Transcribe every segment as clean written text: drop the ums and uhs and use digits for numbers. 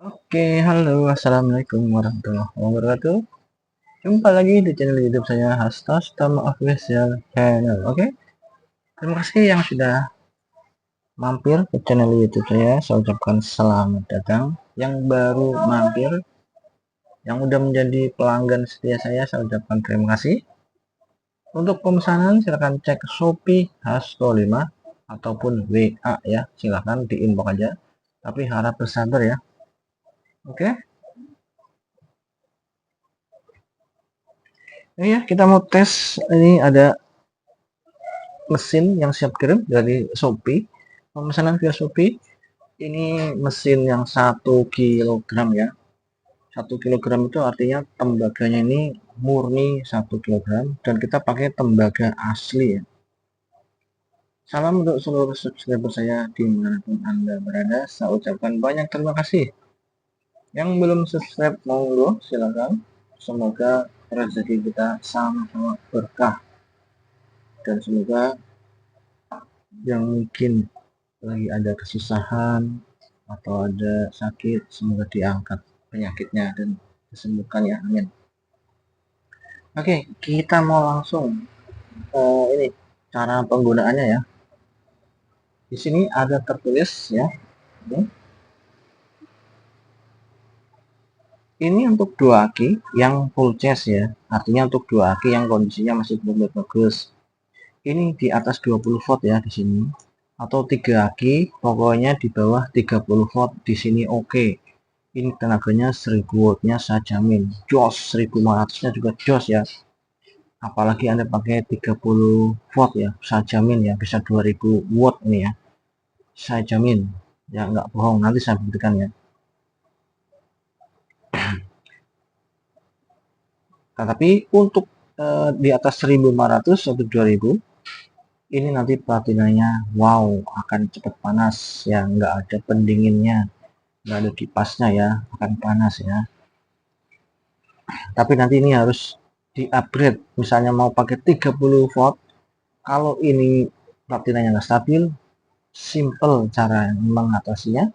Oke, halo, assalamualaikum warahmatullahi wabarakatuh. Jumpa lagi di channel YouTube saya, Hastas Tama Official Channel. Oke, terima kasih yang sudah mampir ke channel YouTube saya. Saya ucapkan selamat datang. Yang baru mampir, yang udah menjadi pelanggan setia saya ucapkan terima kasih. Untuk pemesanan silahkan cek Shopee Hasto 5 ataupun WA ya. Silahkan di inbox aja. Tapi harap bersabar ya. Oke. Ini ya, kita mau tes. Ini ada mesin yang siap kirim dari Shopee, pemesanan via Shopee. Ini mesin yang 1 kilogram ya. 1 kilogram itu artinya tembaganya ini murni 1 kilogram, dan kita pakai tembaga asli ya. Salam untuk seluruh subscriber saya dimanapun Anda berada. Saya ucapkan banyak terima kasih. Yang belum subscribe monggo silakan. Semoga rezeki kita sama-sama berkah, dan semoga yang mungkin lagi ada kesusahan atau ada sakit, semoga diangkat penyakitnya dan disembuhkan ya, amin. Oke, kita mau langsung ini cara penggunaannya ya. Di sini ada tertulis ya. Ini untuk dua aki yang full chest ya, artinya untuk dua aki yang kondisinya masih belum bagus. Ini di atas 20 volt ya di sini, atau 3 aki pokoknya di bawah 30 volt di sini oke. Ini tenaganya 1000 wattnya saya jamin jos, 1500 nya juga jos ya. Apalagi Anda pakai 30 volt ya, saya jamin ya bisa 2000 watt ini ya, saya jamin ya, nggak bohong, nanti saya buktikan ya. Nah, tapi untuk di atas 1500 atau 2000 ini nanti platinanya wow, akan cepat panas ya, nggak ada pendinginnya, nggak ada kipasnya ya, akan panas ya. Tapi nanti ini harus di upgrade, misalnya mau pakai 30 volt. Kalau ini platinanya nggak stabil, simple cara mengatasinya,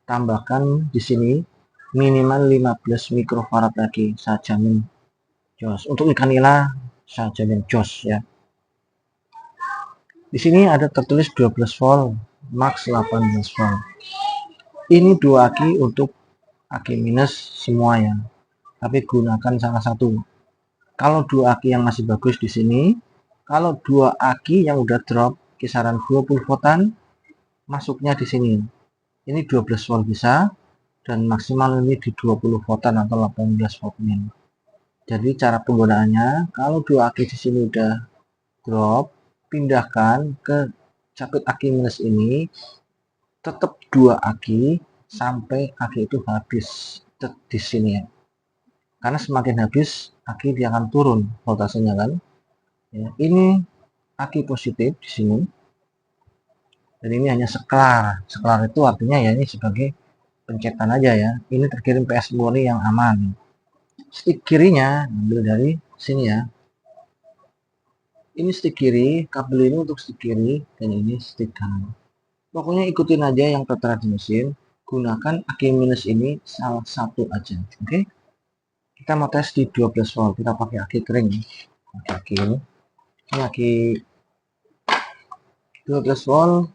tambahkan di sini minimal 15 mikrofarad lagi, saya jamin jos. Untuk ikan nila saya jamin jos ya. Di sini ada tertulis 12 volt, max 18 volt. Ini dua aki untuk aki minus semuanya, tapi gunakan salah satu. Kalau dua aki yang masih bagus di sini, kalau dua aki yang udah drop kisaran 20 voltan, masuknya di sini. Ini 12 volt bisa, dan maksimal ini di 20 voltan atau 18 volt min. Jadi cara penggunaannya, kalau dua aki di sini udah drop, pindahkan ke cabut aki minus ini, tetap dua aki sampai aki itu habis di sini ya. Karena semakin habis aki dia akan turun voltasenya kan. Ya, ini aki positif di sini, dan ini hanya seklar. Seklar itu artinya ya ini sebagai pencetan aja ya. Ini terkirim PS murni yang aman. Stick kirinya ambil dari sini ya. Ini stick kiri, kabel ini untuk stick kiri, dan ini stick kanan. Pokoknya ikutin aja yang tertera di mesin. Gunakan aki minus ini salah satu aja. Oke. Kita mau tes di 12 volt. Kita pakai aki kering. Aki ini. Ini aki 12 volt,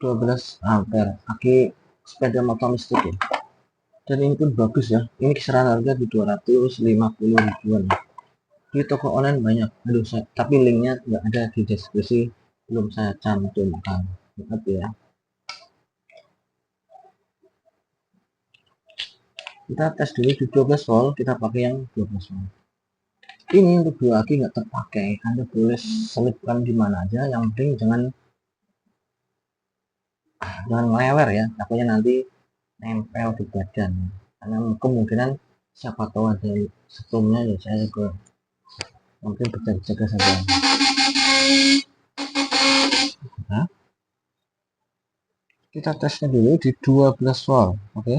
12 ampere. Aki sepeda motor listrik ya. Dan ini pun bagus ya, ini kisaran harga di 250 ribuan di toko online banyak. Aduh, tapi linknya nggak ada di deskripsi, belum saya cantumkan. Maaf ya. Kita tes dulu di 12 volt, kita pakai yang 12 volt. Ini untuk dua aki nggak terpakai, Anda boleh selipkan di mana aja, yang penting jangan lewer ya, takutnya nanti nempel di badan, karena kemungkinan siapa tahu ada setumnya ya, saya juga mungkin berjaga-jaga saja. Nah, kita tesnya dulu di 12 volt, oke.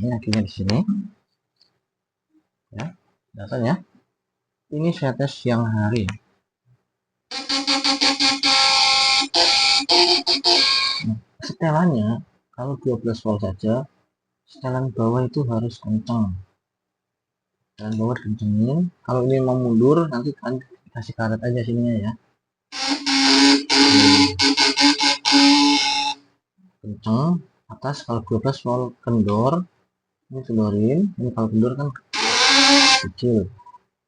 Ini akhirnya di sini ya, datanya ini saya tes siang hari. Nah, setelannya kalau 12 volt saja, setelan bawah itu harus kencang. Setelan bawah kencengin. Kalau ini mau mundur, nanti kan kasih karet aja sininya ya. Kenceng atas. Kalau 12 volt kendor, ini kendorin. Ini kalau kendor kan kecil,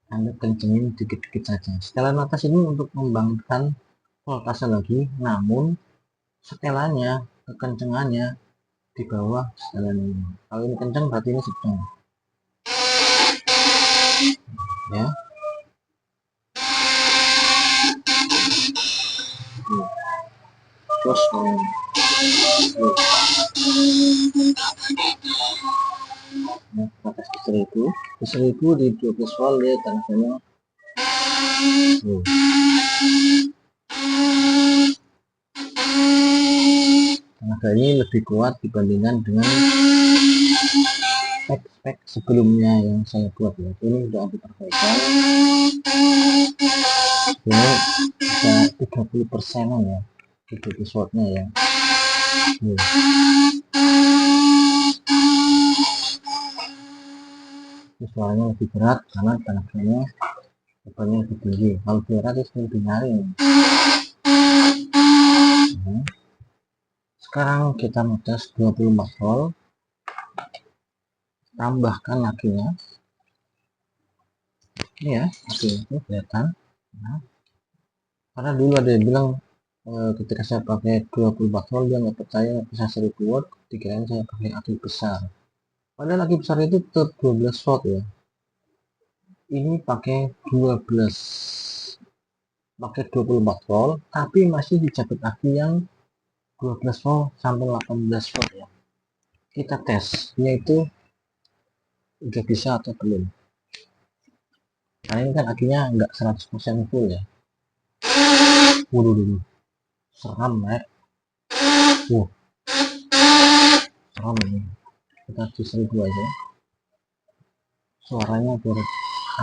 Anda kencengin dikit-dikit saja. Setelan atas ini untuk membangkitkan voltase lagi, namun setelannya, kekencengannya di bawah setelan ini. Kalau ini kencang berarti ini sedang, ya. Terus nah, atas di 1000 di 12 volt ya tenaganya. Tenaga ini lebih kuat dibandingkan dengan spek sebelumnya yang saya buat ya. Ini sudah ada perbaikan. Ini bisa 30% ya di 12 voltnya ya. Ini suaranya lebih berat karena tenaganya bebannya lebih tinggi. Kalau 200 lebih nyaring. Sekarang kita mau tes 24 volt. Tambahkan lakinya. Ini ya, lakinya itu kelihatan. Nah, karena dulu ada yang bilang ketika saya pakai 24 volt dia nggak percaya bisa 1000 watt, dikirain saya pakai aki besar. Padahal aki besar itu tetap 12 volt ya. Ini pakai 24 volt, tapi masih dijabat aki yang 12 volt sampai 18 volt ya. Kita tes, yaitu udah bisa atau belum. Karena ini kan akinya nggak 100% full ya. Waduh, seram ya. Seram ini. Kita di 1000 aja. Suaranya biar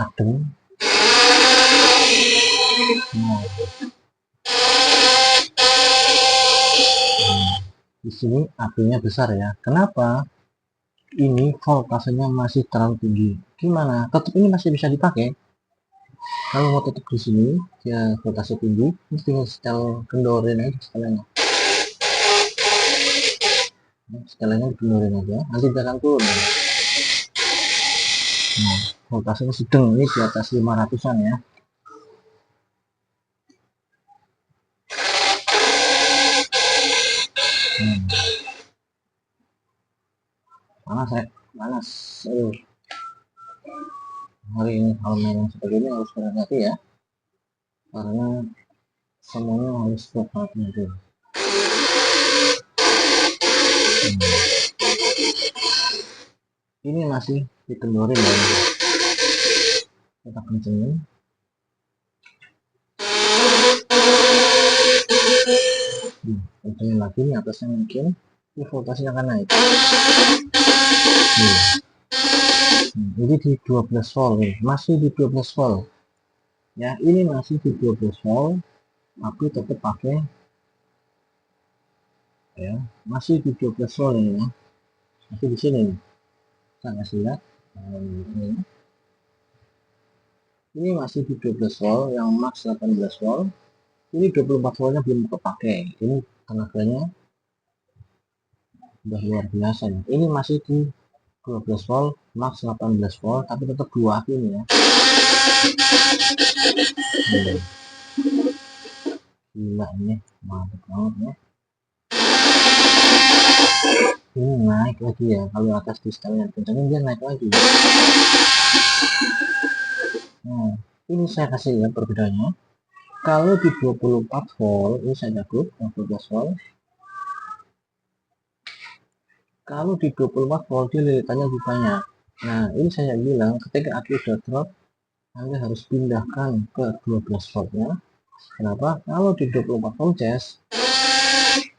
adem. Nah, di sini apinya besar ya. Kenapa? Ini voltasenya masih terlalu tinggi. Gimana? Tetap ini masih bisa dipakai. Kalau mau tetap di sini, ya voltase tinggi, ini tinggal setel kendorin aja setelahnya. Setelahnya dikendorin aja, nanti dia akan turun. Nah, voltasenya sedang, ini di atas 500-an ya. Panas ya, panas. Hari ini kalau main yang seperti ini harus berhati-hati ya, karena semuanya harus berhati-hati. Ini masih dikendorin ya, kita kencengin. Kencengin lagi, nih atasnya mungkin ini voltasenya akan naik. Ini di 12 volt nih, masih di 12 volt ya. Ini masih di 12 volt, tapi tetap pakai ya, masih di 12 volt ini ya, masih di sini nih. Saya kasih lihat ini masih di 12 volt, yang max 18 volt. Ini 24 voltnya belum kepake. Ini tenaganya udah luar biasa ya. Ini masih di 12 volt, max 18 volt, tapi tetap dua aki ini ya. Gila ini, mantap banget ya. Ini naik lagi ya, kalau atas di sekalian kencangin dia naik lagi. Nah, ini saya kasih ya perbedaannya. Kalau di 24 volt, ini saya cabut 12 volt. Kalau di 24 volt dia lilitannya lebih banyak. Nah, ini saya bilang ketika aki udah drop, Anda harus pindahkan ke 12 voltnya. Kenapa? Kalau di 24 volt cas,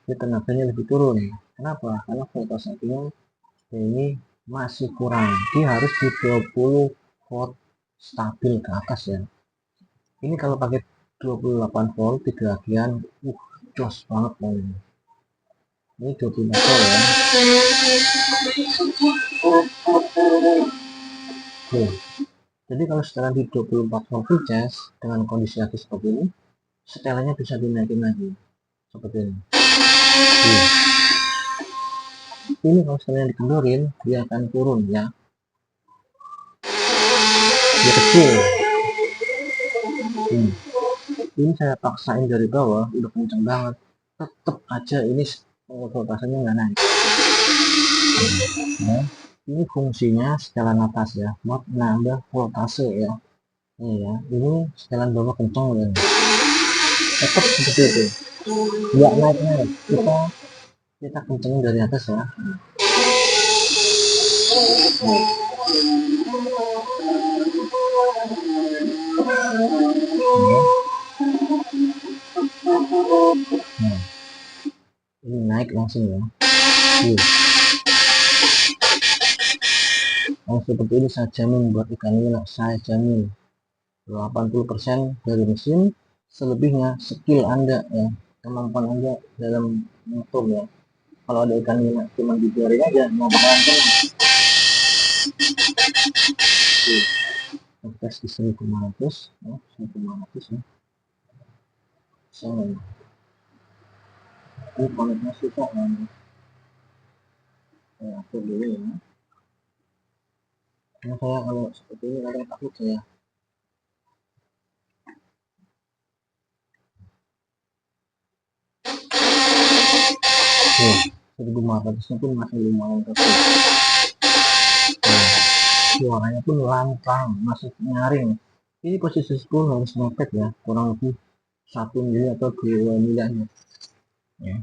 dia tenaganya lebih turun. Kenapa? Karena voltase akinya ini masih kurang. Dia harus di 20 volt stabil ke atas ya. Ini kalau pakai 28 volt 3 akian, jos banget loh ini 24 volt ya. Oke. Jadi kalau setelan di 24 volt cas dengan kondisi lagi seperti ini, setelannya bisa dinaikin lagi seperti ini. Ini kalau setelannya dikendorin dia akan turun ya, dia kecil. Ini saya paksain dari bawah udah kenceng banget, tetep aja ini voltasenya nggak naik. Nah, ini fungsinya setelan atas ya, buat nambah voltase ya. Ini ya, ini setelan bawah kenceng ya, tetap seperti itu, nggak naik. Kita kencengin dari atas ya. Nah, ini naik langsung ya. Nah, seperti ini saya jamin buat ikan nila, saya jamin 80% dari mesin, selebihnya skill Anda ya, kemampuan Anda dalam mengatur ya. Kalau ada ikan nila cuma dibiarin aja nggak bakalan kena. Tes di 1500 ya, 1500 ya. Ini koneknya susah kan. Saya atur dulu ya. Karena saya kalau seperti ini kadang takut saya. Oke, 1500 pun masih lumayan kecil. Suaranya pun lantang, masih nyaring. Ini posisi spool harus ngepet ya, kurang lebih 1 mili atau 2 mili ya.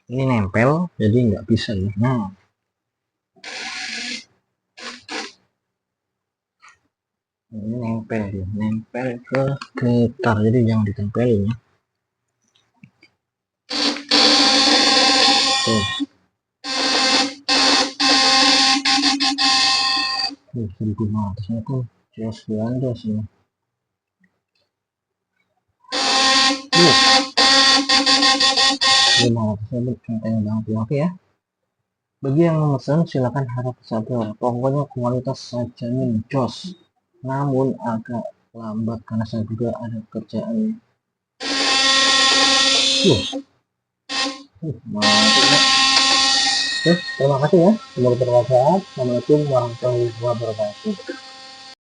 Ini nempel jadi nggak bisa ya. Nah, ini nempel ya, nempel ke gitar, jadi jangan ditempelin ya. Tuh. 1500 itu jos belanja sih. 500 itu kenteng banget ya. Oke ya. Bagi yang memesan silakan harap sabar. Pokoknya kualitas saya jamin jos. Namun agak lambat karena saya juga ada kerjaan. Mantap ya. Terima kasih ya. Semoga bermanfaat. Assalamualaikum warahmatullahi wabarakatuh.